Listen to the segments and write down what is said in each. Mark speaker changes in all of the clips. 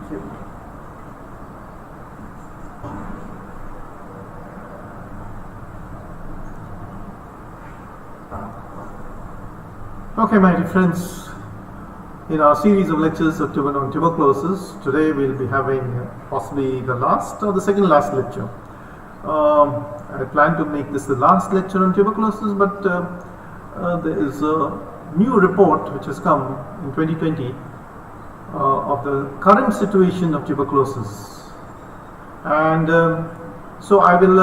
Speaker 1: Thank you. Okay, my dear friends, in our series of lectures on tuberculosis, today we'll be having possibly the last or the second last lecture. I plan to make this the last lecture on tuberculosis, but there is a new report which has come in 2020 of the current situation of tuberculosis, and so I will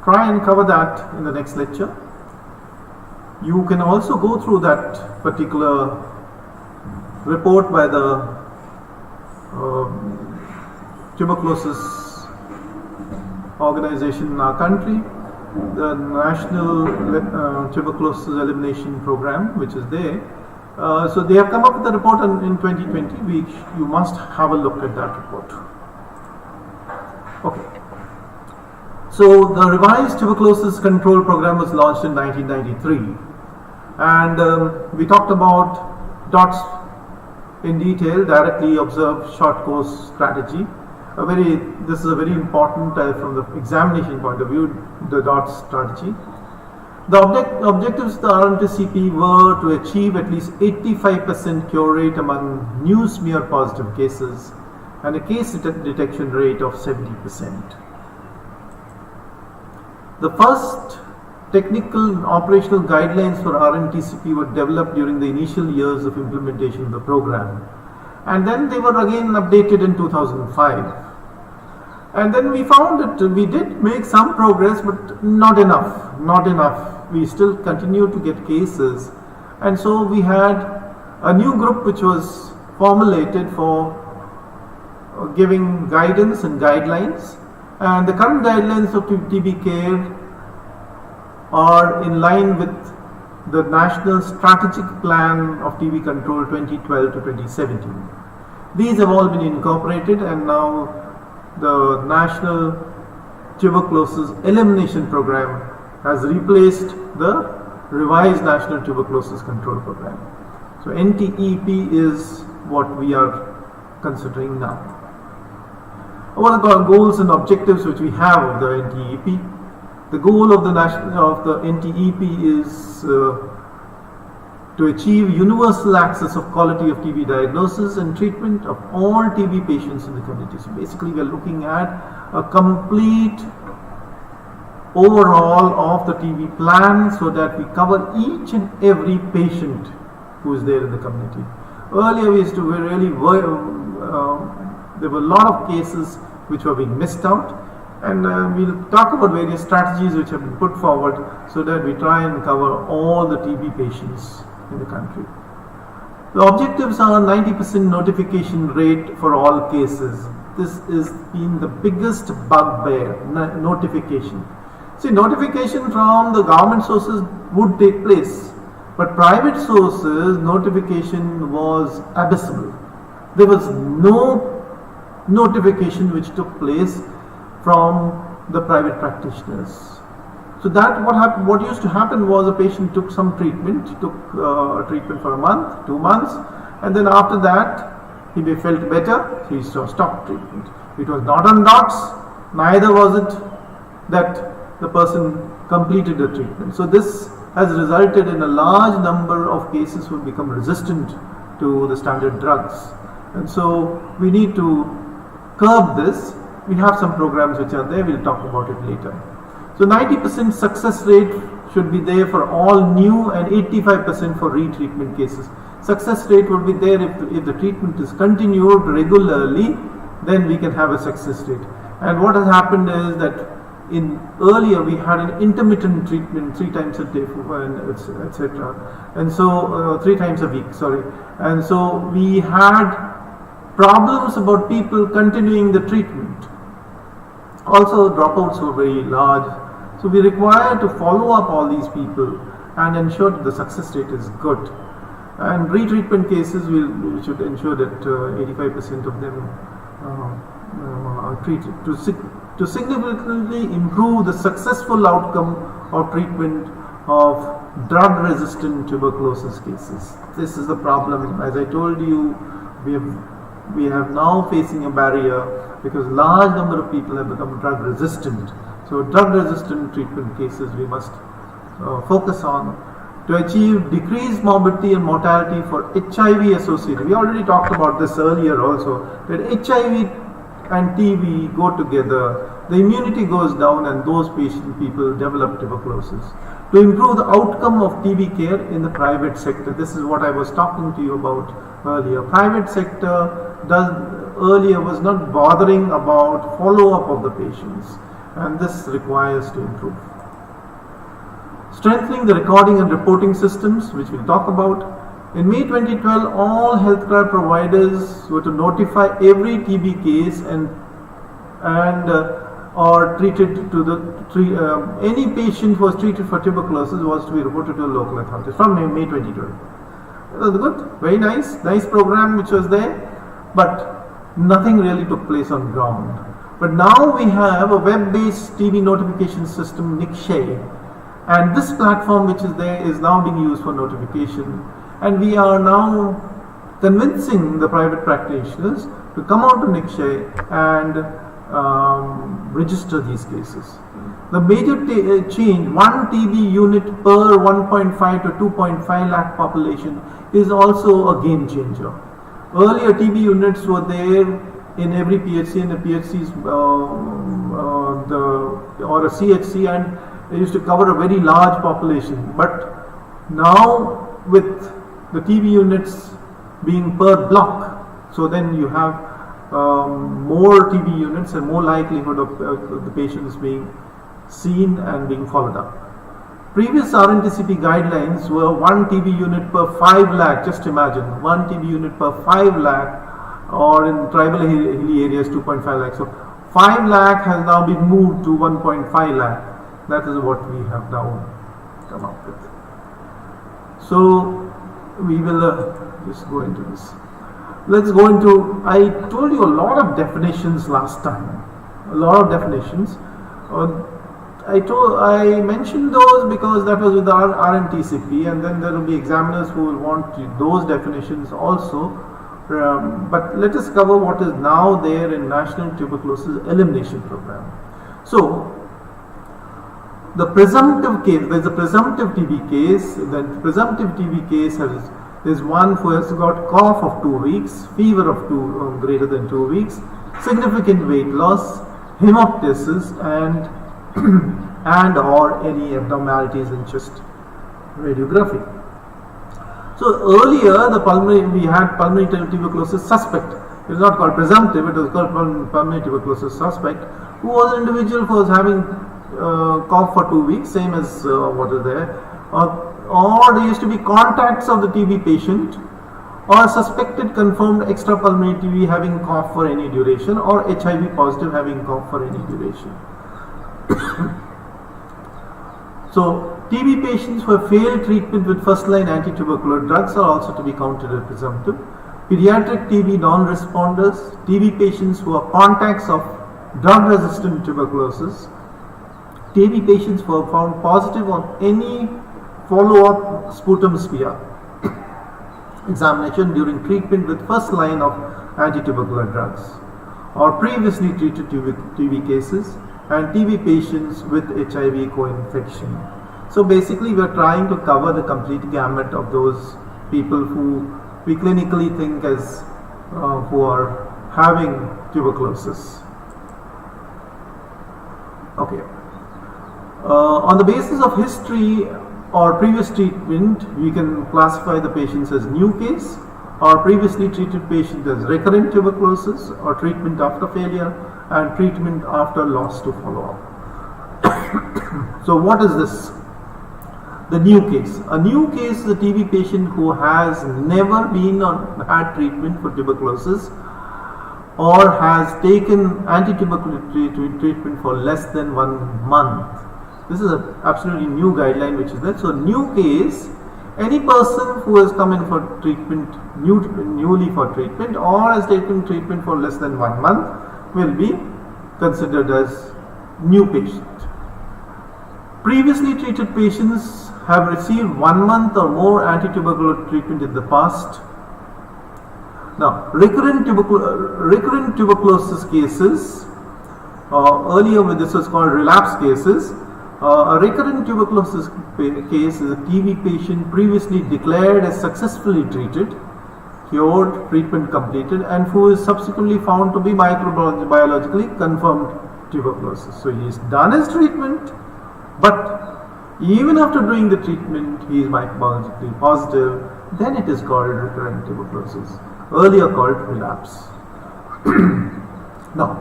Speaker 1: try and cover that in the next lecture. You can also go through that particular report by the tuberculosis organization in our country, the National Tuberculosis Elimination Program, which is there. So they have come up with a report in 2020, which you must have a look at that report. Okay. So the revised tuberculosis control program was launched in 1993, and we talked about DOTS in detail, directly observed short course strategy. This is a very important from the examination point of view, the DOTS strategy. The objectives of the RNTCP were to achieve at least 85% cure rate among new smear positive cases and a case detection rate of 70%. The first technical and operational guidelines for RNTCP were developed during the initial years of implementation of the program, and then they were again updated in 2005. And then we found that we did make some progress, but not enough. We still continue to get cases, and so we had a new group which was formulated for giving guidance and guidelines. And the current guidelines of TB care are in line with the National Strategic Plan of TB Control 2012 to 2017. These have all been incorporated, and now the National Tuberculosis Elimination Program has replaced the revised National Tuberculosis Control Program. So NTEP is what we are considering now. What are the goals and objectives which we have of the NTEP? The goal of the NTEP is to achieve universal access of quality of TB diagnosis and treatment of all TB patients in the community. So basically we are looking at a complete overhaul of the TB plan so that we cover each and every patient who is there in the community. Earlier we used to there were a lot of cases which were being missed out, and we'll talk about various strategies which have been put forward so that we try and cover all the TB patients in the country. The objectives are 90% notification rate for all cases. This has been the biggest bugbear, notification. See, notification from the government sources would take place, but private sources notification was abysmal. There was no notification which took place from the private practitioners. So that what used to happen was a patient took some treatment, treatment for a month, 2 months, and then after that he felt better, he stopped treatment. It was not on DOTS, neither was it that the person completed the treatment. So this has resulted in a large number of cases who become resistant to the standard drugs, and so we need to curb this. We have some programs which are there, we'll talk about it later. So 90% success rate should be there for all new and 85% for retreatment cases. Success rate would be there if the treatment is continued regularly, then we can have a success rate. And what has happened is that earlier we had an intermittent treatment 3 times a day, etc. And so 3 times a week, sorry. And so we had problems about people continuing the treatment. Also dropouts were very large. So we require to follow up all these people and ensure that the success rate is good. And retreatment cases, we should ensure that 85% of them are treated to significantly improve the successful outcome of treatment of drug-resistant tuberculosis cases. This is the problem. As I told you, we have we have now facing a barrier because large number of people have become drug resistant. So drug resistant treatment cases we must focus on to achieve decreased morbidity and mortality for HIV associated. We already talked about this earlier also, that HIV and TB go together, the immunity goes down and those people develop tuberculosis. To improve the outcome of TB care in the private sector, this is what I was talking to you about earlier. Private sector earlier was not bothering about follow-up of the patients, and this requires to improve. Strengthening the recording and reporting systems, which we'll talk about. In May 2012, all healthcare providers were to notify every TB case or treated to the any patient who was treated for tuberculosis was to be reported to the local authorities from May 2012. That was good, very nice program which was there, but nothing really took place on ground. But now we have a web-based TB notification system, NICSHE, and this platform which is there is now being used for notification, and we are now convincing the private practitioners to come out to NICSHE and register these cases. The major change, 1 TB unit per 1.5 to 2.5 lakh population, is also a game changer. Earlier TB units were there in every PHC, and the PHCs or a CHC, and they used to cover a very large population. But now with the TB units being per block, so then you have more TB units and more likelihood of the patients being seen and being followed up. Previous RNTCP guidelines were 1 TB unit per 5 lakh, just imagine, 1 TB unit per 5 lakh, or in tribal hilly areas 2.5 lakh. So 5 lakh has now been moved to 1.5 lakh. That is what we have now come up with. So we will just go into this. Let's go into, I told you a lot of definitions last time, a lot of definitions. I mentioned those because that was with our RNTCP, and then there will be examiners who will want those definitions also. But let us cover what is now there in National Tuberculosis Elimination Program. So the presumptive case, there is a presumptive TB case. The presumptive TB case is one who has got cough of 2 weeks, fever of greater than 2 weeks, significant weight loss, hemoptysis, and or any abnormalities in chest radiography. So earlier we had pulmonary tuberculosis suspect. It was not called presumptive, it was called pulmonary tuberculosis suspect, who was an individual who was having cough for 2 weeks, same as what is there, or there used to be contacts of the TB patient, or suspected confirmed extrapulmonary TB having cough for any duration, or HIV positive having cough for any duration. So TB patients who have failed treatment with first-line anti-tubercular drugs are also to be counted as presumptive. Pediatric TB non-responders, TB patients who are contacts of drug-resistant tuberculosis, TB patients who are found positive on any follow-up sputum smear examination during treatment with first line of anti-tubercular drugs, or previously treated TB cases, and TB patients with HIV co-infection. So basically we are trying to cover the complete gamut of those people who we clinically think as who are having tuberculosis. Okay. On the basis of history or previous treatment, we can classify the patients as new case, or previously treated patient as recurrent tuberculosis, or treatment after failure, and treatment after loss to follow-up. So what is this? The new case. A new case is a TB patient who has never been had treatment for tuberculosis, or has taken anti-tuberculosis treatment for less than 1 month. This is an absolutely new guideline which is there. So new case, any person who has come in for treatment, newly for treatment, or has taken treatment for less than 1 month will be considered as new patient. Previously treated patients have received 1 month or more anti-tubercular treatment in the past. Now, recurrent tuberculosis cases, earlier this was called relapse cases. A recurrent tuberculosis case is a TB patient previously declared as successfully treated, cured, treatment completed, and who is subsequently found to be microbiologically confirmed tuberculosis. So he is done his treatment, but even after doing the treatment, he is microbiologically positive. Then it is called recurrent tuberculosis, earlier called relapse. Now,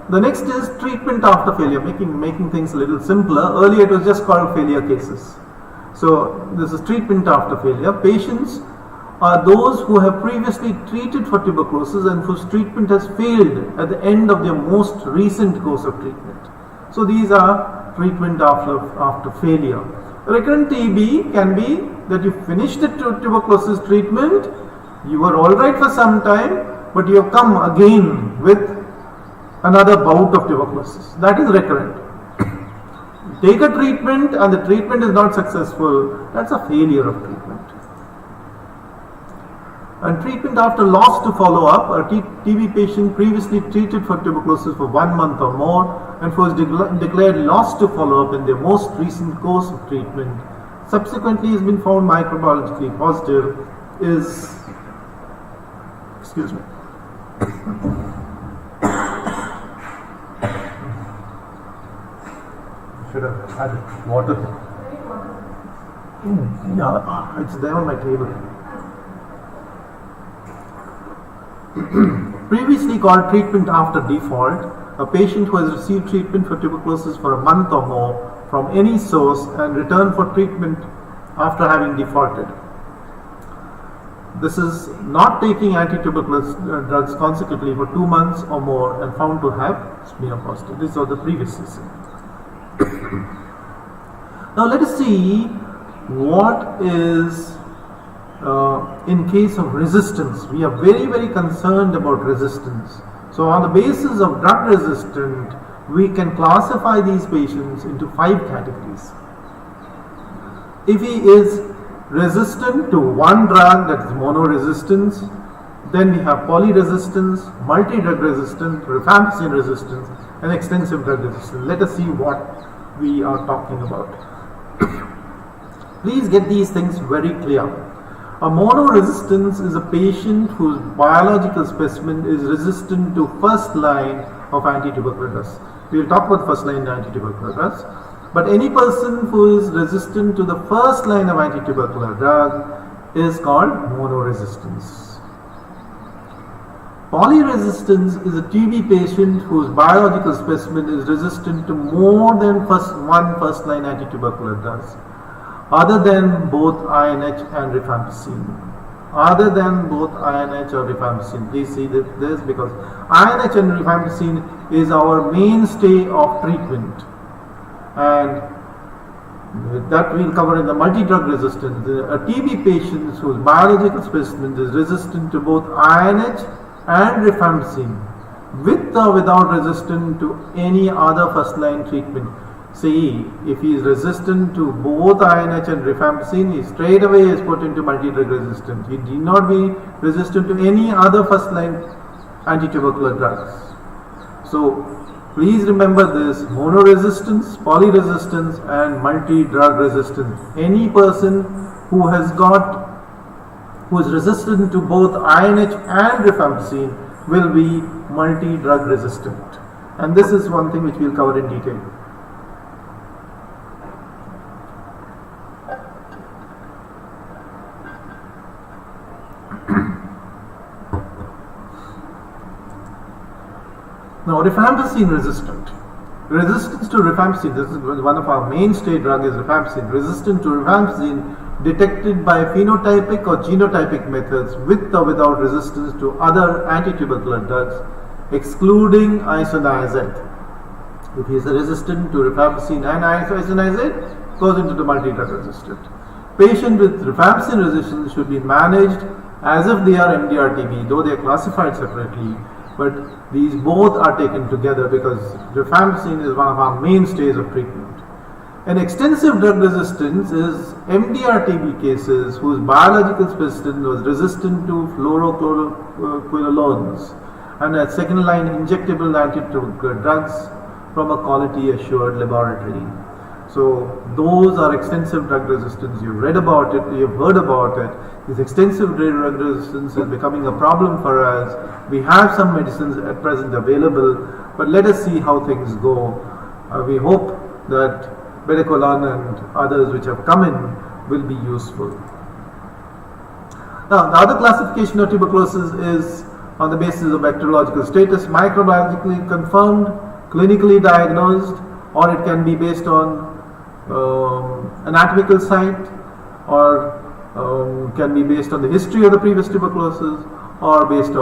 Speaker 1: the next is treatment after failure, making things a little simpler. Earlier it was just called failure cases. So this is treatment after failure. Patients are those who have previously treated for tuberculosis and whose treatment has failed at the end of their most recent course of treatment. So these are treatment after failure. Recurrent TB can be that you finished the tuberculosis treatment, you were alright for some time, but you have come again with another bout of tuberculosis. That is recurrent. Take a treatment and the treatment is not successful, that's a failure of treatment. And treatment after loss to follow up, a TB patient previously treated for tuberculosis for 1 month or more and was declared lost to follow up in their most recent course of treatment, subsequently has been found microbiologically positive, is, excuse me, should have had water. Yeah, it's there on my table. Previously called treatment after default, a patient who has received treatment for tuberculosis for a month or more from any source and returned for treatment after having defaulted. This is not taking anti-tuberculosis drugs consecutively for 2 months or more and found to have smear positive. These are the previous cases. Now let us see what is in case of resistance. We are very concerned about resistance. So on the basis of drug resistant, we can classify these patients into 5 categories. If he is resistant to one drug, that is monoresistance, then we have polyresistance, multi-drug resistance, rifampicin resistance, and extensive drug resistance. Let us see what we are talking about. Please get these things very clear. A monoresistance is a patient whose biological specimen is resistant to first line of anti-tubercular drugs. We will talk about first line anti-tubercular drugs. But any person who is resistant to the first line of anti-tubercular drug is called monoresistance. Polyresistance is a TB patient whose biological specimen is resistant to more than one first line anti-tubercular drugs, other than both INH and rifampicin. Other than both INH or rifampicin. Please see this because INH and rifampicin is our mainstay of treatment. And that we will cover in the multi-drug resistance. A TB patient whose biological specimen is resistant to both INH and rifampicin, with or without resistant to any other first-line treatment. See, if he is resistant to both INH and rifampicin, he straight away is put into multi-drug resistant. He need not be resistant to any other first-line anti-tubercular drugs. So, please remember this: monoresistance, polyresistance, and multi-drug resistance. Any person who is resistant to both INH and rifampicin will be multi-drug resistant. And this is one thing which we will cover in detail. Now, rifampicin resistant. Resistance to rifampicin, this is one of our mainstay drug is rifampicin. Resistant to rifampicin detected by phenotypic or genotypic methods with or without resistance to other anti-tubercular drugs, excluding isoniazid. If he is resistant to rifampicin and isoniazid, goes into the multi-drug resistant. Patient with rifampicin resistance should be managed as if they are MDR-TB, though they are classified separately. But these both are taken together because rifampicin is one of our mainstays of treatment. An extensive drug resistance is MDR TB cases whose biological specimen was resistant to fluoroquinolones and a second line injectable antitubercular drugs from a quality assured laboratory. So those are extensive drug resistance. You've read about it, you've heard about it. This extensive drug resistance is becoming a problem for us. We have some medicines at present available, but let us see how things go. We hope that Bedaquiline and others which have come in will be useful. Now, the other classification of tuberculosis is on the basis of bacteriological status, microbiologically confirmed, clinically diagnosed, or it can be based on anatomical site, or can be based on the history of the previous tuberculosis, or based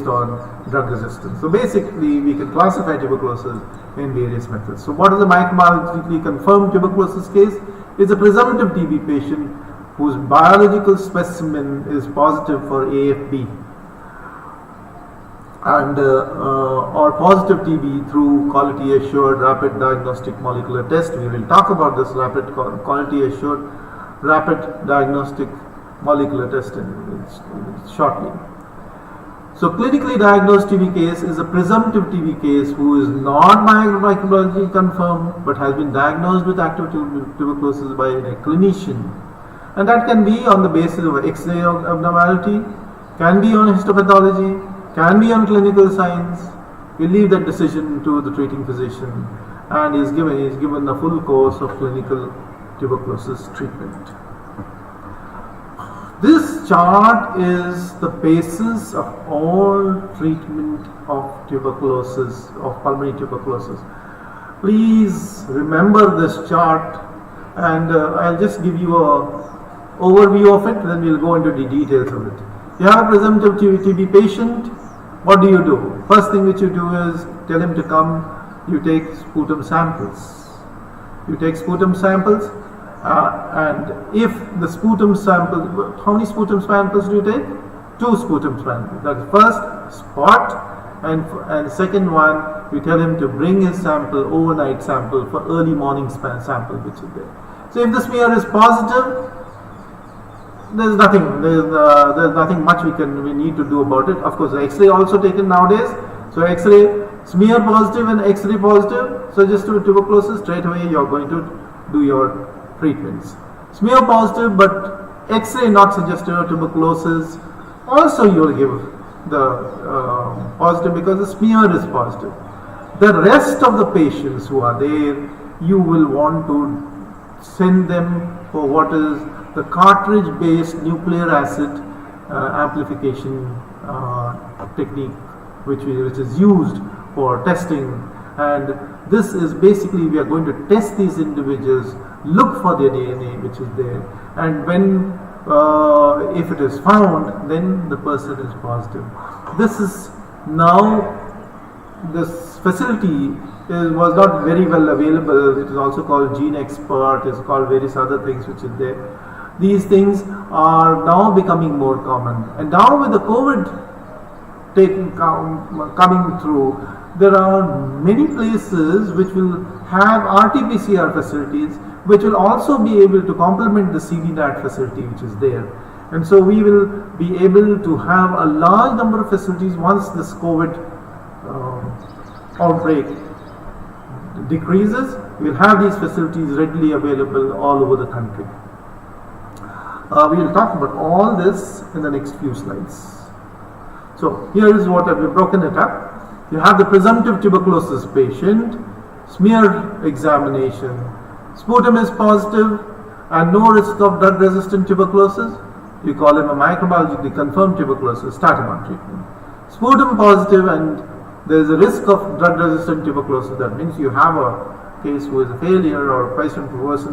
Speaker 1: on drug resistance. So basically, we can classify tuberculosis in various methods. So what is a microbiologically confirmed tuberculosis case? It's a presumptive TB patient whose biological specimen is positive for AFB and or positive TB through Quality Assured Rapid Diagnostic Molecular Test. We will talk about this Quality Assured Rapid Diagnostic Molecular Test shortly. So clinically diagnosed TB case is a presumptive TB case who is not microbiologically confirmed but has been diagnosed with active tuberculosis by a clinician, and that can be on the basis of X-ray abnormality, can be on histopathology, can be on clinical signs. We leave that decision to the treating physician, and is given a full course of clinical tuberculosis treatment. This chart is the basis of all treatment of tuberculosis, of pulmonary tuberculosis. Please remember this chart, and I'll just give you an overview of it, then we'll go into the details of it. You have a presumptive TB patient. What do? First thing which you do is tell him to come. You take sputum samples. And if the sputum sample, how many sputum samples do you take? 2 sputum samples. That's first spot, and second one, you tell him to bring his sample, overnight sample, for early morning sample which is there. So if the smear is positive, there's nothing much we need to do about it. Of course, the X-ray also taken nowadays. So X-ray, smear positive and X-ray positive, suggestive of tuberculosis, straight away you are going to do your treatments. Smear positive but X-ray not suggestive of tuberculosis, also you will give the positive because the smear is positive. The rest of the patients who are there, you will want to send them for what is the cartridge-based nucleic acid amplification technique, which is used for testing. And this is basically, we are going to test these individuals, look for their DNA which is there, and when if it is found, then the person is positive. This is now, this facility was not very well available. It is also called Gene Expert, it is called various other things which is there. These things are now becoming more common, and now with the COVID coming through, there are many places which will have RT-PCR facilities, which will also be able to complement the CDNAT facility which is there. And so we will be able to have a large number of facilities once this COVID outbreak decreases. We will have these facilities readily available all over the country. We will talk about all this in the next few slides. So here is what I've broken it up. You have the presumptive tuberculosis patient, smear examination, sputum is positive and no risk of drug resistant tuberculosis. You call him a microbiologically confirmed tuberculosis, start him on treatment. Sputum positive and there is a risk of drug resistant tuberculosis. That means you have a case who is a failure or a person who has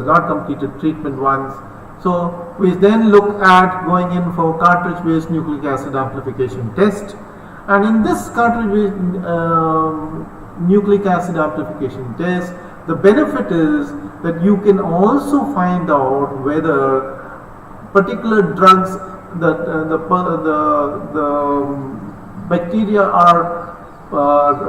Speaker 1: not completed treatment once. So we then look at going in for cartridge-based nucleic acid amplification test, and in this cartridge-based nucleic acid amplification test, the benefit is that you can also find out whether particular drugs that the bacteria are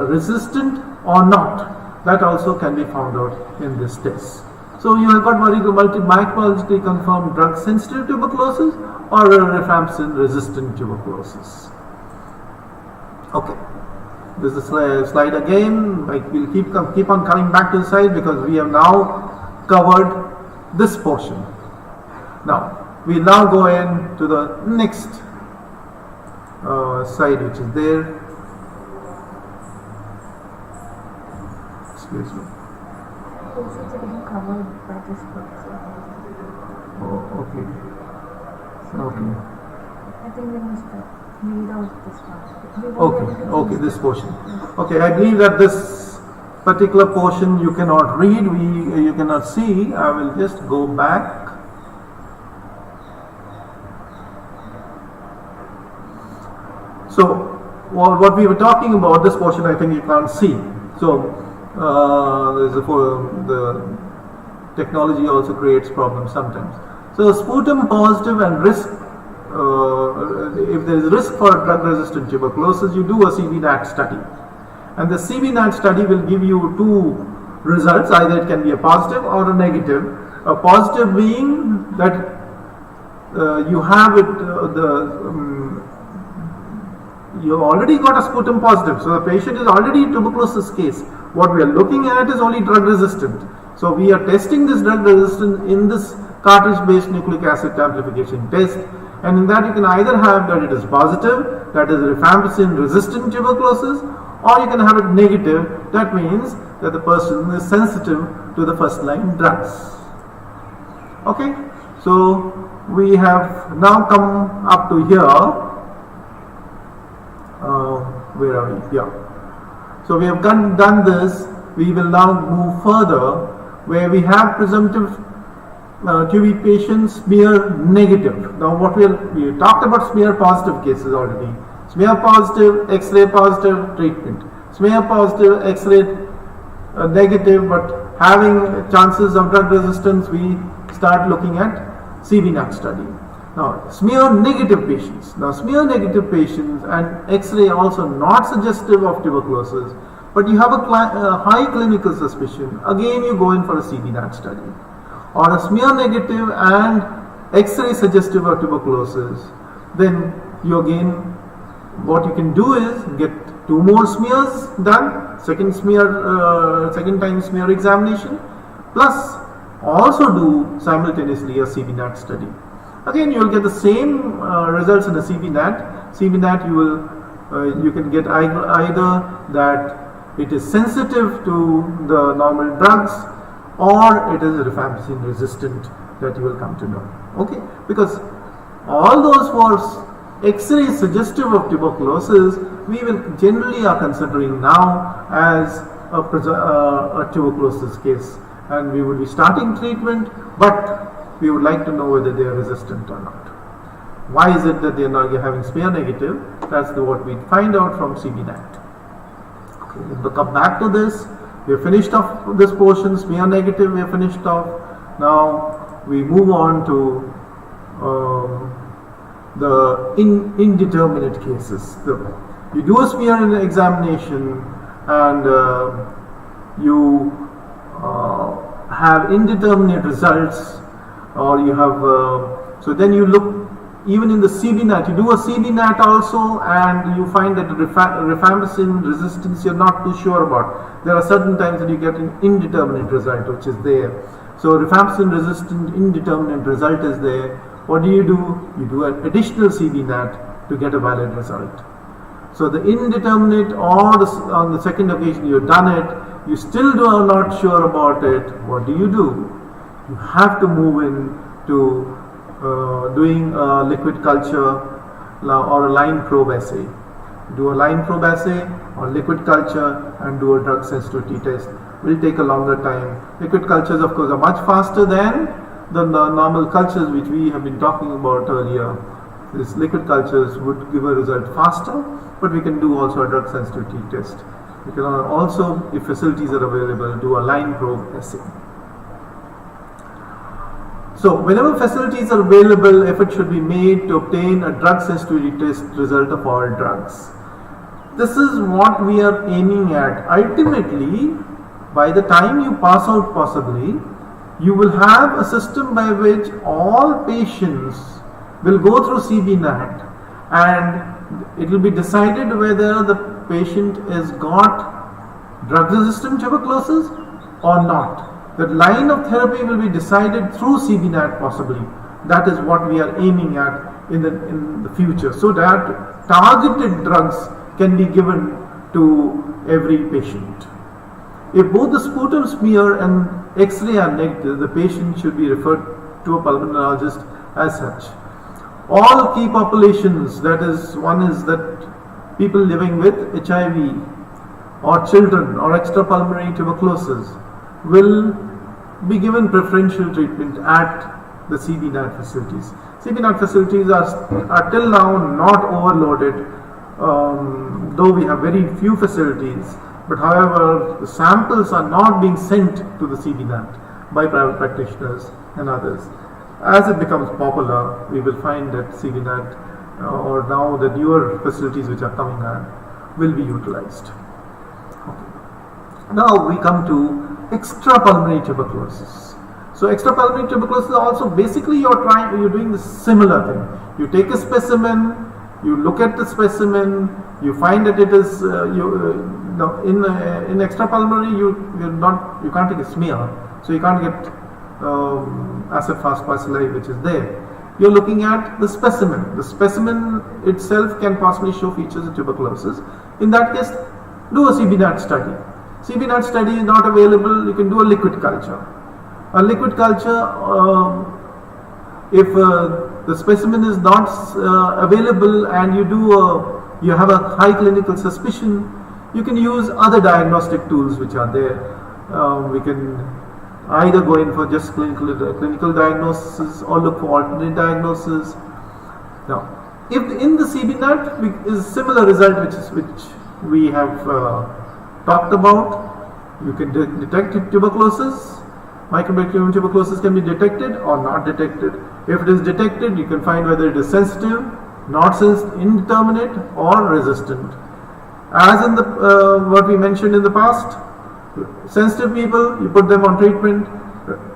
Speaker 1: resistant or not. That also can be found out in this test. So you have got microbiologically confirmed drug-sensitive tuberculosis or rifampicin-resistant tuberculosis. Okay, this is a slide again. We'll keep on coming back to the slide because we have now covered this portion. Now we'll now go into the next slide, which is there. Excuse me.
Speaker 2: Covered by this book.
Speaker 1: Oh, okay. Okay.
Speaker 2: I think we must read out this part.
Speaker 1: Okay, this portion. Okay, I believe that this particular portion you cannot read, you cannot see. I will just go back. So, what we were talking about, this portion I think you can't see. So, the technology also creates problems sometimes. So, sputum positive and risk, if there is risk for drug-resistant tuberculosis, you do a CBNAT study. And the CBNAT study will give you two results, either it can be a positive or a negative. A positive being that you have it, you already got a sputum positive, so the patient is already in tuberculosis case. What we are looking at is only drug resistant. So we are testing this drug resistance in this cartridge-based nucleic acid amplification test, and in that you can either have that it is positive, that is rifampicin-resistant tuberculosis, or you can have it negative, that means that the person is sensitive to the first-line drugs. Okay, so we have now come up to here. Where are we? Yeah. So we have done this. We will now move further, where we have presumptive TBpatient smear negative. Now we talked about smear positive cases already. Smear positive, X-ray positive, treatment. Smear positive, X-ray negative, but having chances of drug resistance, we start looking at CBNAT study. Now, smear negative patients. Now, smear negative patients and X-ray also not suggestive of tuberculosis, but you have a high clinical suspicion. Again, you go in for a CBNAT study. Or a smear negative and X-ray suggestive of tuberculosis. Then you again, what you can do is get 2 more smears done, second time smear examination, plus also do simultaneously a CBNAT study. Again, you will get the same results in a CBNAT. CBNAT you can get either that it is sensitive to the normal drugs, or it is rifampicin resistant, that you will come to know. Okay, because all those for X-ray suggestive of tuberculosis, we will generally are considering now as a tuberculosis case, and we will be starting treatment, but we would like to know whether they are resistant or not. Why is it that they are not having smear negative? That's what we find out from CBNAT. Okay, we'll come back to this. We have finished off this portion, smear negative, we have finished off. Now we move on to the indeterminate cases. You do a smear examination and you have indeterminate results, or you have, so then you look even in the CBNAT, you do a CBNAT also, and you find that rifampicin resistance you're not too sure about. There are certain times that you get an indeterminate result which is there. So rifampicin resistant indeterminate result is there. What do? You do an additional CBNAT to get a valid result. So the indeterminate, or on the second occasion you've done it, you still are not sure about it. What do? You have to move in to doing a liquid culture or a line probe assay. Do a line probe assay or liquid culture and do a drug sensitivity test. Will take a longer time. Liquid cultures, of course, are much faster than the normal cultures which we have been talking about earlier. These liquid cultures would give a result faster, but we can do also a drug sensitivity test. We can also, if facilities are available, do a line probe assay. So, whenever facilities are available, effort should be made to obtain a drug sensitivity test result of all drugs. This is what we are aiming at. Ultimately, by the time you pass out possibly, you will have a system by which all patients will go through CBNAT, and it will be decided whether the patient has got drug-resistant tuberculosis or not. The line of therapy will be decided through CBNAT possibly. That is what we are aiming at in the future, so that targeted drugs can be given to every patient. If both the sputum smear and X-ray are negative, the patient should be referred to a pulmonologist as such. All key populations, that is, one is that people living with HIV or children or extrapulmonary tuberculosis will be given preferential treatment at the CBNAT facilities. CBNAT facilities are till now not overloaded, though we have very few facilities, but however the samples are not being sent to the CBNAT by private practitioners and others. As it becomes popular, we will find that CBNAT or now the newer facilities which are coming on will be utilized. Okay. Now we come to extrapulmonary tuberculosis. So extrapulmonary tuberculosis also basically you're doing the similar thing. You take a specimen, you look at the specimen, you find that it is in extrapulmonary you can't take a smear, so you can't get acid-fast bacilli which is there. You're looking at the specimen. The specimen itself can possibly show features of tuberculosis. In that case, do a CBNAT study. CBNAT study is not available. You can do a liquid culture. A liquid culture, if the specimen is not available and you have a high clinical suspicion, you can use other diagnostic tools which are there. We can either go in for just clinical diagnosis or look for alternate diagnosis. Now, if in the CBNAT is a similar result which we have talked about, you can detect tuberculosis. Microbiologically tuberculosis can be detected or not detected. If it is detected, you can find whether it is sensitive, not sensitive, indeterminate or resistant. As in the what we mentioned in the past, sensitive people, you put them on treatment.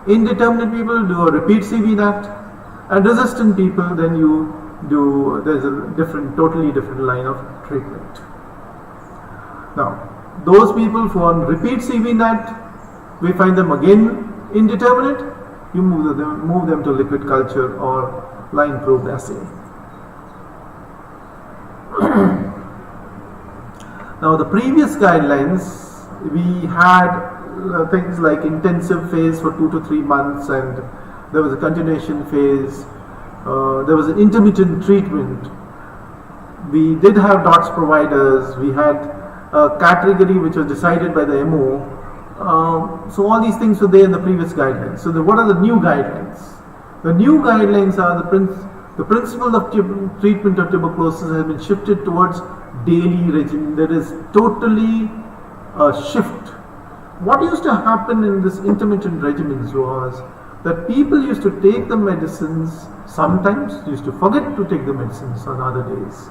Speaker 1: Indeterminate people, do a repeat CBNAT. And resistant people, then you do, there's a totally different line of treatment. Now, those people who are on repeat CBNAT, we find them again indeterminate, you move them to liquid culture or line probed assay. Now the previous guidelines, we had things like intensive phase for 2 to 3 months, and there was a continuation phase, there was an intermittent treatment. We did have DOTS providers, we had a category which was decided by the MO. So all these things were there in the previous guidelines. So what are the new guidelines? The new guidelines are the principle of treatment of tuberculosis has been shifted towards daily regimen. There is totally a shift. What used to happen in this intermittent regimens was that people used to take the medicines, sometimes used to forget to take the medicines on other days.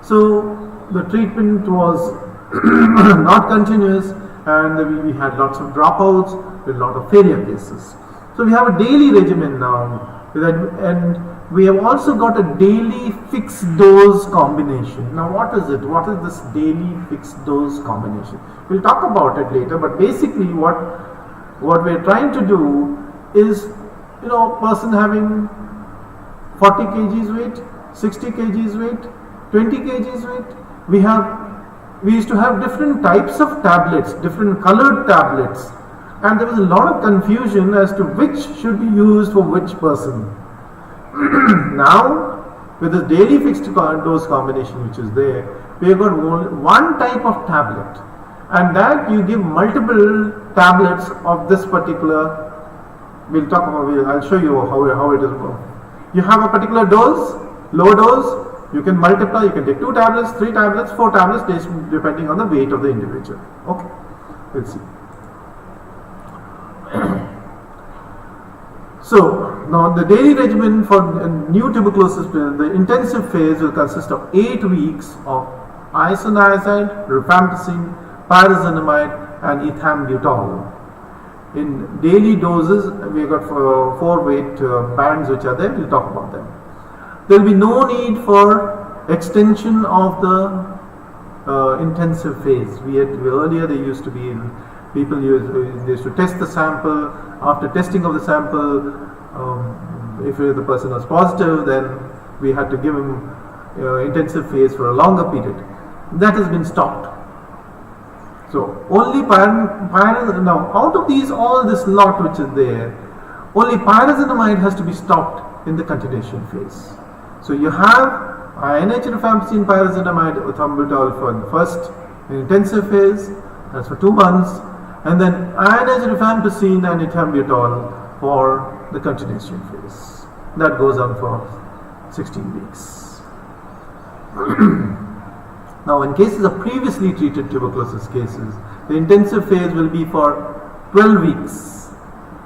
Speaker 1: So the treatment was not continuous, and we had lots of dropouts with a lot of failure cases. So we have a daily regimen now, and we have also got a daily fixed dose combination. Now what is it? What is this daily fixed dose combination? We'll talk about it later, but basically what we're trying to do is, person having 40 kgs weight, 60 kgs weight, 20 kgs weight, we used to have different types of tablets, different colored tablets, and there was a lot of confusion as to which should be used for which person. Now, with the daily fixed dose combination which is there, we have got one type of tablet, and that you give multiple tablets of this particular. We'll talk about. I'll show you how it is. You have a particular dose, low dose. You can multiply, you can take 2 tablets, 3 tablets, 4 tablets, depending on the weight of the individual. Okay, let's see. So, now the daily regimen for new tuberculosis, the intensive phase will consist of 8 weeks of isoniazid, rifampicin, pyrazinamide and ethambutol. In daily doses, we have got 4 weight bands which are there. We'll talk about them. There will be no need for extension of the intensive phase. Earlier they used to be, people used to test the sample. After testing of the sample, if the person was positive, then we had to give him intensive phase for a longer period. That has been stopped. So only now out of these, all this lot which is there, only pyrazinamide has to be stopped in the continuation phase. So you have INH rifampicin, pyrazinamide, ethambutol for the first intensive phase, that's for 2 months, and then INH rifampicin and ethambutol for the continuation phase. That goes on for 16 weeks. Now, in cases of previously treated tuberculosis cases, the intensive phase will be for 12 weeks.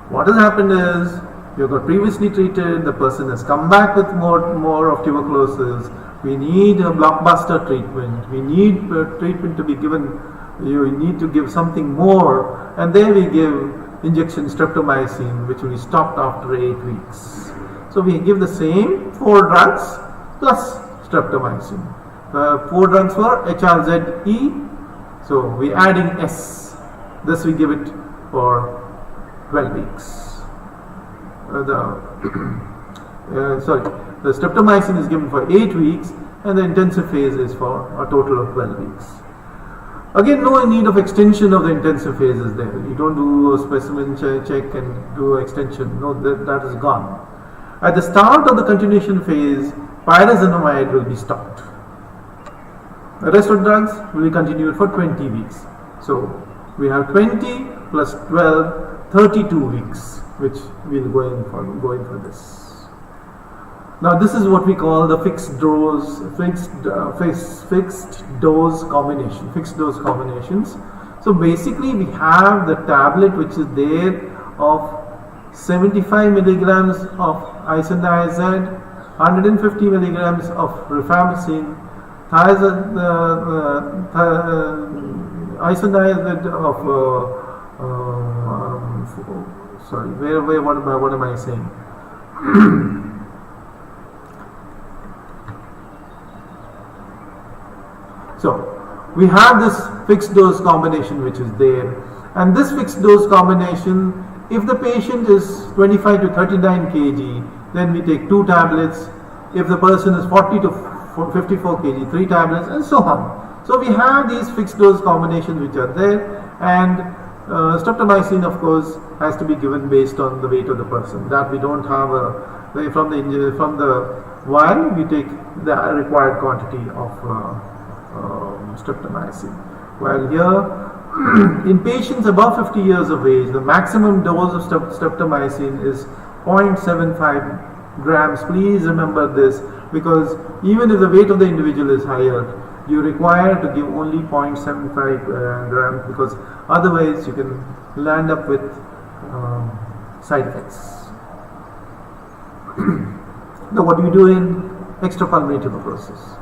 Speaker 1: What has happened is, you got previously treated, the person has come back with more of tuberculosis. We need a blockbuster treatment. We need treatment to be given. You need to give something more, and there we give injection streptomycin, which will be stopped after 8 weeks. So we give the same 4 drugs plus streptomycin. 4 drugs for HRZE, so we adding S. This we give it for 12 weeks. The streptomycin is given for 8 weeks, and the intensive phase is for a total of 12 weeks. Again, no need of extension of the intensive phase is there. You don't do a specimen check and do extension. No, that is gone. At the start of the continuation phase, pyrazinamide will be stopped. The rest of drugs will be continued for 20 weeks. So we have 20 plus 12, 32 weeks, which we will go in for this. Now this is what we call the fixed dose combination, fixed dose combinations. So basically we have the tablet which is there of 75 milligrams of isoniazid, 150 milligrams of rifampicin, isoniazid of what am I saying? So we have this fixed dose combination which is there, and this fixed dose combination, if the patient is 25 to 39 kg, then we take 2 tablets. If the person is 40 to 54 kg, 3 tablets, and so on. So we have these fixed dose combinations which are there, and streptomycin of course has to be given based on the weight of the person. That we don't have from the vial we take the required quantity of streptomycin. While here in patients above 50 years of age, the maximum dose of streptomycin is 0.75 grams. Please remember this, because even if the weight of the individual is higher, you require to give only 0.75 grams, because otherwise you can land up with side effects. Now what do you do in extrapulmonary tuberculosis?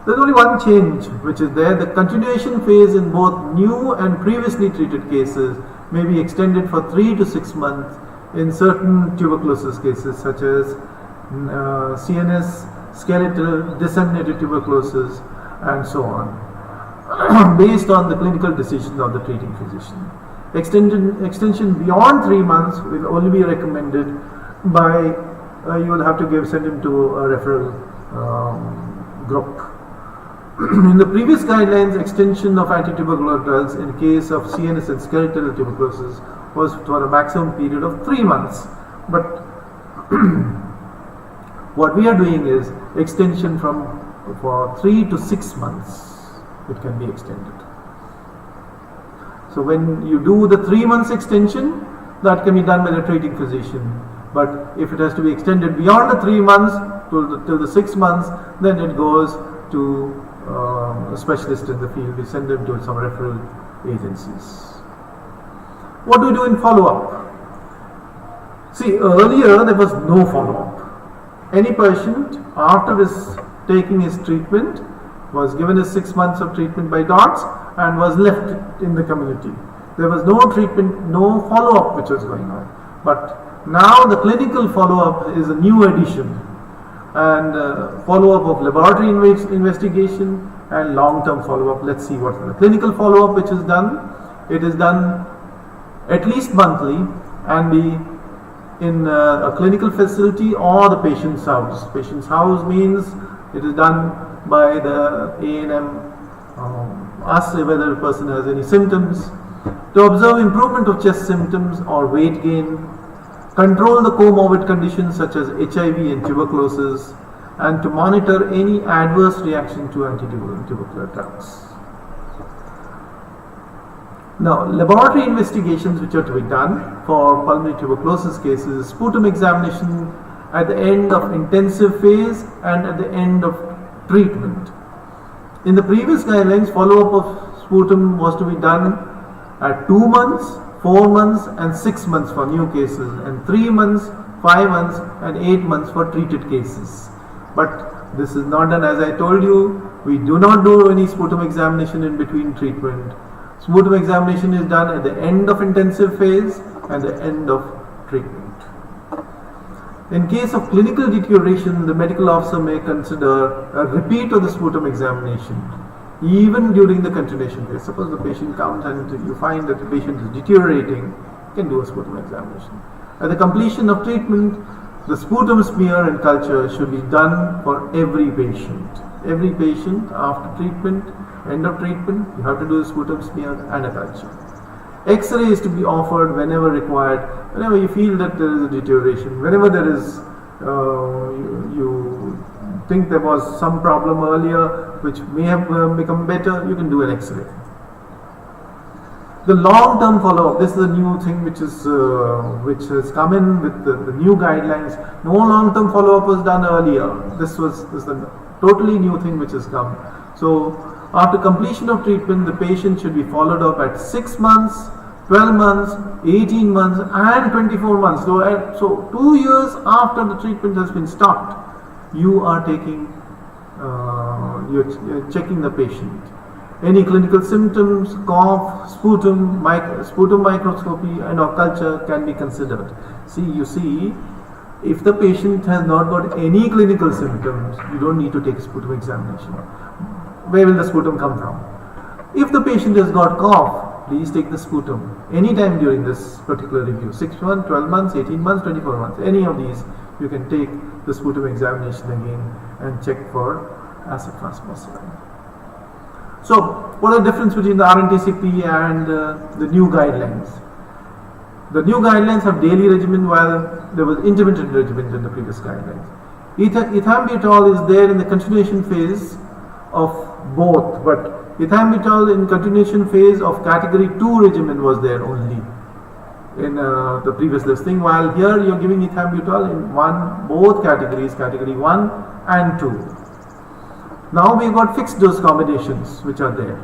Speaker 1: There is only one change which is there. The continuation phase in both new and previously treated cases may be extended for 3 to 6 months in certain tuberculosis cases such as CNS, skeletal, disseminated tuberculosis, and so on, based on the clinical decision of the treating physician. Extension beyond 3 months will only be recommended by, you will have to send him to a referral group. In the previous guidelines, extension of anti-tubercular drugs in case of CNS and skeletal tuberculosis was for a maximum period of 3 months. But what we are doing is extension for 3 to 6 months. It can be extended. So when you do the 3 months extension, that can be done by the treating physician. But if it has to be extended beyond the 3 months till the 6 months, then it goes to a specialist in the field. We send them to some referral agencies. What do we do in follow-up? See, earlier there was no follow-up. Any patient after taking his treatment was given his 6 months of treatment by DOTS and was left in the community. There was no treatment, no follow-up which was going on. But now the clinical follow-up is a new addition, and follow-up of laboratory investigation and long-term follow-up. Let's see what's the clinical follow-up which is done. It is done at least monthly and be in a clinical facility or the patient's house. Patient's house means it is done by the A&M, ask whether the person has any symptoms, to observe improvement of chest symptoms or weight gain, control the comorbid conditions such as HIV and tuberculosis, and to monitor any adverse reaction to anti-tubercular drugs. Now, laboratory investigations which are to be done for pulmonary tuberculosis cases: sputum examination at the end of intensive phase and at the end of treatment. In the previous guidelines, follow-up of sputum was to be done at 2 months, 4 months and 6 months for new cases, and 3 months, 5 months and 8 months for treated cases. But this is not done. As I told you, we do not do any sputum examination in between treatment. Sputum examination is done at the end of intensive phase and the end of treatment. In case of clinical deterioration, the medical officer may consider a repeat of the sputum examination even during the continuation phase. Suppose the patient comes and you find that the patient is deteriorating, you can do a sputum examination. At the completion of treatment, the sputum smear and culture should be done for every patient. Every patient after treatment, end of treatment, you have to do a sputum smear and a culture. X-ray is to be offered whenever required, whenever you feel that there is a deterioration, whenever there is, you think there was some problem earlier which may have become better, you can do an X-ray. The long-term follow-up, this is a new thing which has come in with the new guidelines. No long-term follow-up was done earlier. This is a totally new thing which has come. So after completion of treatment, the patient should be followed up at 6 months, 12 months, 18 months and 24 months. So 2 years after the treatment has been stopped, you are taking, you're checking the patient. Any clinical symptoms, cough, sputum microscopy and or culture can be considered. You see, if the patient has not got any clinical symptoms, you don't need to take a sputum examination. Where will the sputum come from? If the patient has got cough, please take the sputum anytime during this particular review. 6 months, 12 months, 18 months, 24 months. Any of these, you can take the sputum examination again and check for acid phosphorylation. So, what is the difference between the RNTCP and the new guidelines? The new guidelines have daily regimen, while there was intermittent regimen in the previous guidelines. Ethambutol is there in the continuation phase of both, but ethambutol in continuation phase of category 2 regimen was there only in the previous listing, while here you are giving ethambutol in both categories, category 1 and 2. Now we got fixed dose combinations which are there.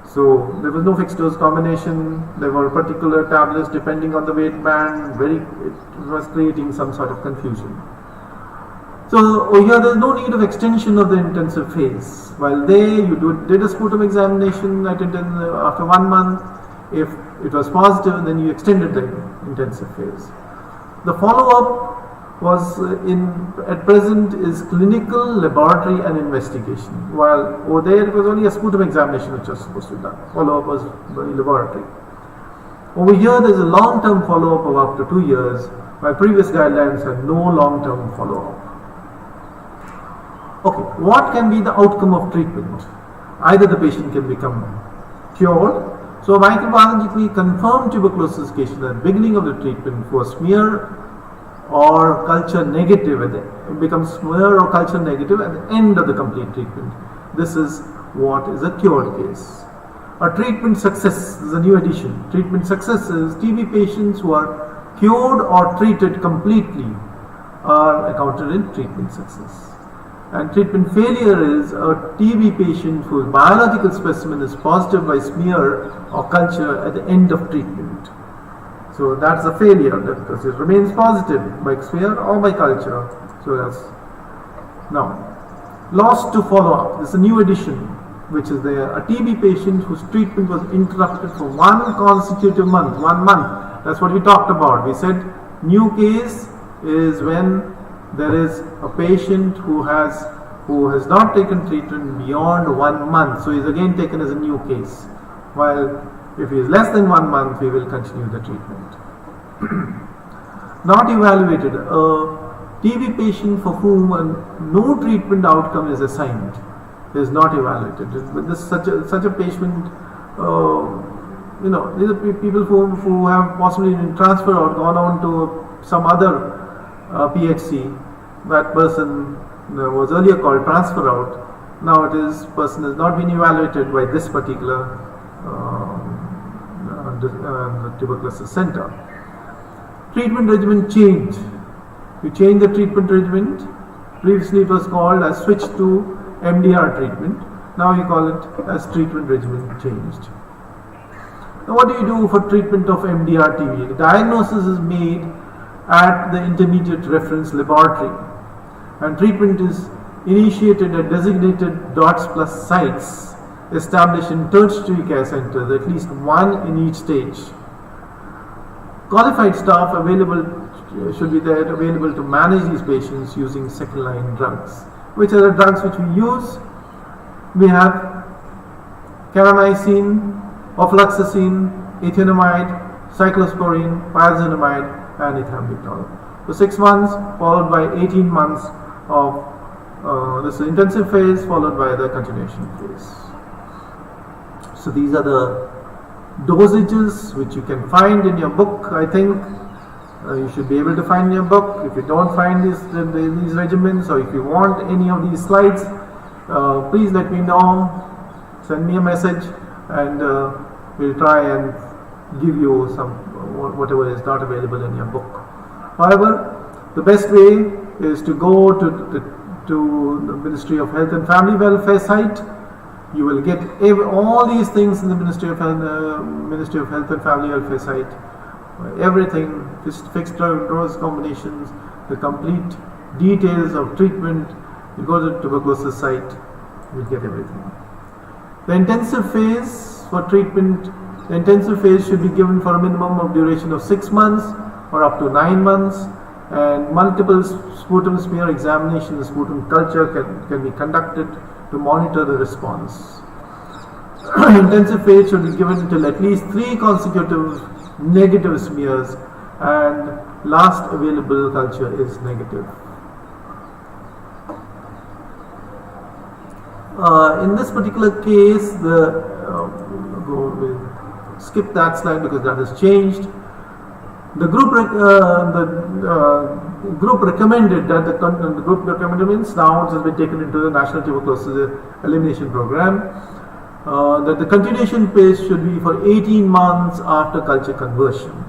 Speaker 1: So there was no fixed dose combination, there were particular tablets depending on the weight band, it was creating some sort of confusion. So here there is no need of extension of the intensive phase. While you did a sputum examination after 1 month, if it was positive, then you extended the intensive phase. The follow-up was at present is clinical, laboratory and investigation, while over there it was only a sputum examination which was supposed to be done. Follow-up was laboratory. Over here there is a long-term follow-up of up to 2 years, while previous guidelines had no long-term follow-up. Okay, what can be the outcome of treatment? Either the patient can become cured. So microbiologically confirmed tuberculosis patient at the beginning of the treatment for smear or culture negative, it becomes smear or culture negative at the end of the complete treatment. This is what is a cured case. A treatment success is a new addition. Treatment success is TB patients who are cured or treated completely are accounted in treatment success. And treatment failure is a TB patient whose biological specimen is positive by smear or culture at the end of treatment. So that's a failure, because it remains positive by smear or by culture. So that's now lost to follow-up. This is a new addition. which is a TB patient whose treatment was interrupted for one consecutive month, 1 month. That's what we talked about. We said new case is when there is a patient who has not taken treatment beyond 1 month. So he is again taken as a new case. While if he is less than 1 month, we will continue the treatment. Not evaluated. A TB patient for whom no treatment outcome is assigned is not evaluated. But this such a patient, these are people who have possibly been transferred or gone on to some other PHC. That person was earlier called transfer out. Now person has not been evaluated by this particular tuberculosis center. Treatment regimen changed. We changed the treatment regimen. Previously it was called as switch to MDR treatment. Now we call it as treatment regimen changed. Now what do you do for treatment of MDR TB? The diagnosis is made at the intermediate reference laboratory, and treatment is initiated at designated DOTS plus sites established in tertiary care centers, at least one in each stage. Qualified staff should be there available to manage these patients using second line drugs. Which are the drugs which we use? We have kanamycin, ofloxacin, ethionamide, cyclosporine, pyrazinamide, and ethambutol. So 6 months followed by 18 months of this intensive phase followed by the continuation phase. So these are the dosages which you can find in your book. I think you should be able to find in your book. If you don't find these regimens, or if you want any of these slides, please let me know. Send me a message, and we'll try and give you some whatever is not available in your book. However, the best way is to go to the Ministry of Health and Family Welfare site. You will get all these things in the Ministry of Health and Family Welfare site. Everything, fixed dose combinations, the complete details of treatment. You go to the tuberculosis site, you get everything. The intensive phase for treatment, the intensive phase should be given for a minimum of duration of 6 months or up to 9 months, and multiple sputum smear examinations, sputum culture can be conducted to monitor the response. Intensive phase should be given till at least 3 consecutive negative smears, and last available culture is negative. In this particular case, we'll skip that slide because that has changed. The group recommended that the group recommended means now it has been taken into the National Tuberculosis Elimination Program. That the continuation phase should be for 18 months after culture conversion.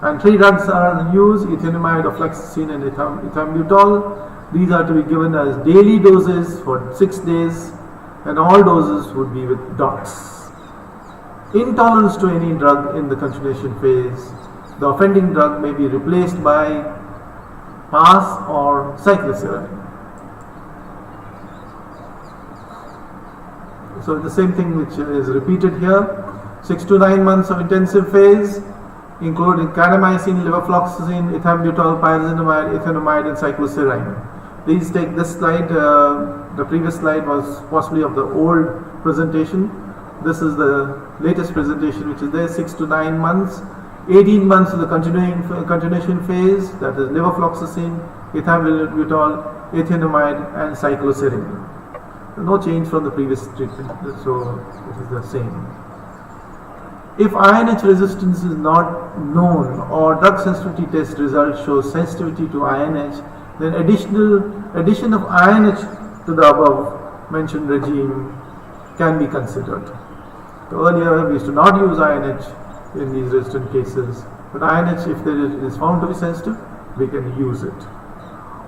Speaker 1: And 3 drugs are used: ethionamide, ofloxacin, and ethambutol. These are to be given as daily doses for 6 days, and all doses would be with DOTS. Intolerance to any drug in the continuation phase, the offending drug may be replaced by PAS or cyclosporine. So the same thing which is repeated here. 6 to 9 months of intensive phase, including kanamycin, levofloxacin, ethambutol, pyrazinamide, ethionamide, and cyclosporine. Please take this slide. The previous slide was possibly of the old presentation. This is the latest presentation which is there. 6 to 9 months. 18 months of the continuation phase, that is levofloxacin, ethambutol, ethionamide, and cyclosporine. No change from the previous treatment, so it is the same. If INH resistance is not known or drug sensitivity test results show sensitivity to INH, then addition of INH to the above mentioned regime can be considered. So earlier we used to not use INH in these resistant cases, but INH, if it is found to be sensitive, we can use it.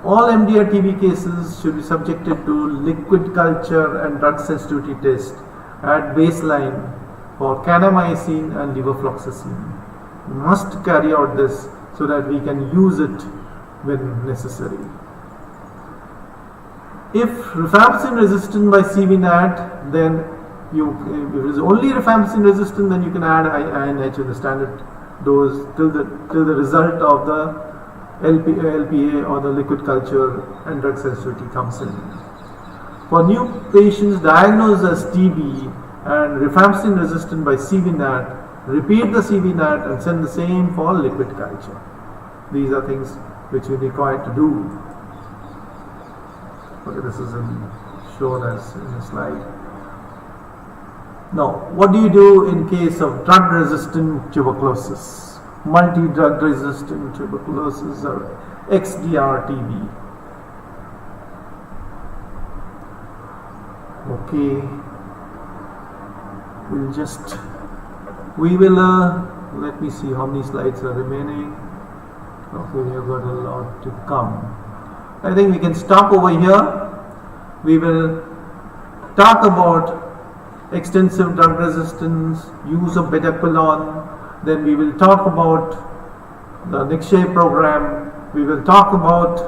Speaker 1: All MDR TB cases should be subjected to liquid culture and drug sensitivity test at baseline for kanamycin and levofloxacin. We must carry out this so that we can use it when necessary. If rifampicin resistant by CVNAT, then if it is only rifampicin resistant, then you can add INH in the standard dose till the result of the LPA or the liquid culture and drug sensitivity comes in. For new patients diagnosed as TB and rifampicin resistant by CVNAT, repeat the CVNAT and send the same for liquid culture. These are things which we require to do. Okay, this is shown as in the slide. Now, what do you do in case of drug-resistant tuberculosis, multi-drug resistant tuberculosis or XDR TB? Okay, let me see how many slides are remaining. Okay, we have got a lot to come. I think we can stop over here. We will talk about extensive drug resistance, use of betaquilon, then we will talk about the Nikshay program, we will talk about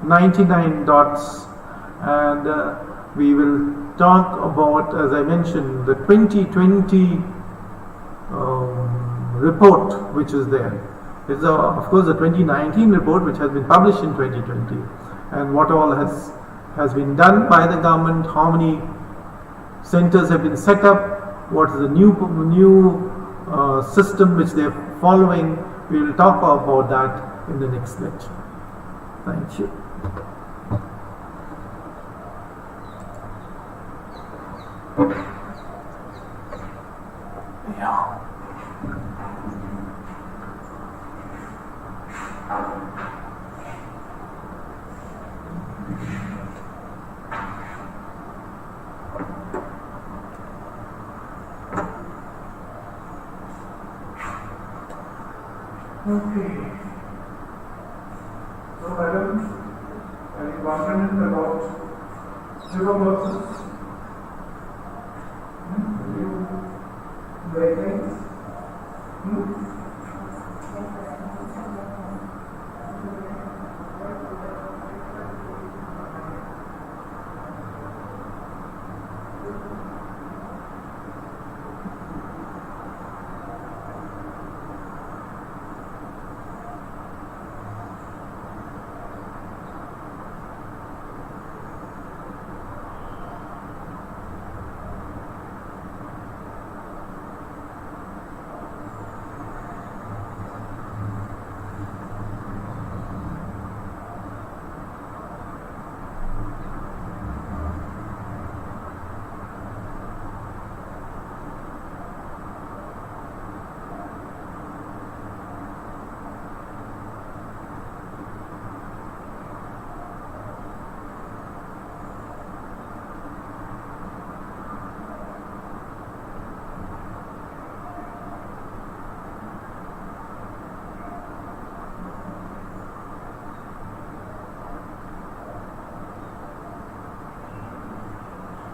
Speaker 1: 99 dots, and we will talk about, as I mentioned, the 2020 report which is there. It's of course the 2019 report which has been published in 2020, and what all has been done by the government, how many centers have been set up, what is the new system which they are following. We will talk about that in the next lecture. Thank you. Yeah. Okay. So, madam, any question about tuberculosis? Waiting?